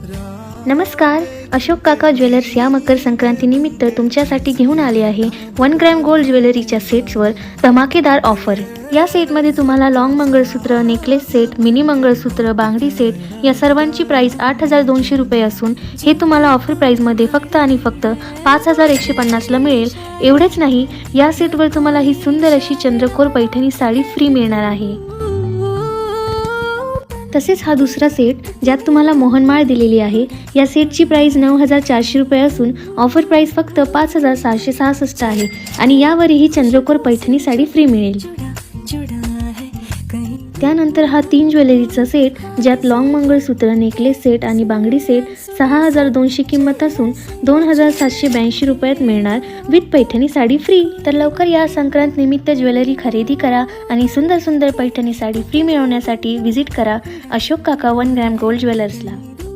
नमस्कार, अशोक काका ज्वेलर्स या मकर संक्रांतीनिमित्त तुमच्यासाठी घेऊन आले आहे 1 ग्रॅम गोल्ड ज्वेलरीच्या सेट्सवर धमाकेदार ऑफर। या सेटमध्ये तुम्हाला लॉंग मंगळसूत्र, नेकलेस सेट, मिनी मंगळसूत्र, बांगडी सेट या सर्वांची प्राइस 8,200 रुपये असून हे तुम्हाला ऑफर प्राइसमध्ये फक्त आणि फक्त 5,150ला मिळेल। एवढेच नाही, या सेटवर तुम्हाला ही सुंदर अशी चंद्रकोर पैठणी साडी फ्री मिळणार आहे। तसेच हा दुसरा सेट ज्यात तुम्हाला मोहनमाळ दिलेली आहे, या सेटची प्राइस 9,400 रुपये असून ऑफर प्राइस फक्त 5,766 आहे आणि यावरही चंद्रकोर पैठणी साडी फ्री मिळेल। त्यानंतर हा 3 ज्वेलरीचा सेट ज्यात लॉंग मंगळसूत्र, नेकलेस सेट आणि बांगडी सेट 6,200 किंमत असून 2,782 रुपयात मिळणार विथ पैठणी साडी फ्री। तर लवकर या संक्रांत निमित्त ज्वेलरी खरेदी करा आणि सुंदर सुंदर पैठणी साडी फ्री मिळवण्यासाठी विजिट करा अशोक काका 1 ग्रॅम गोल्ड ज्वेलर्सला।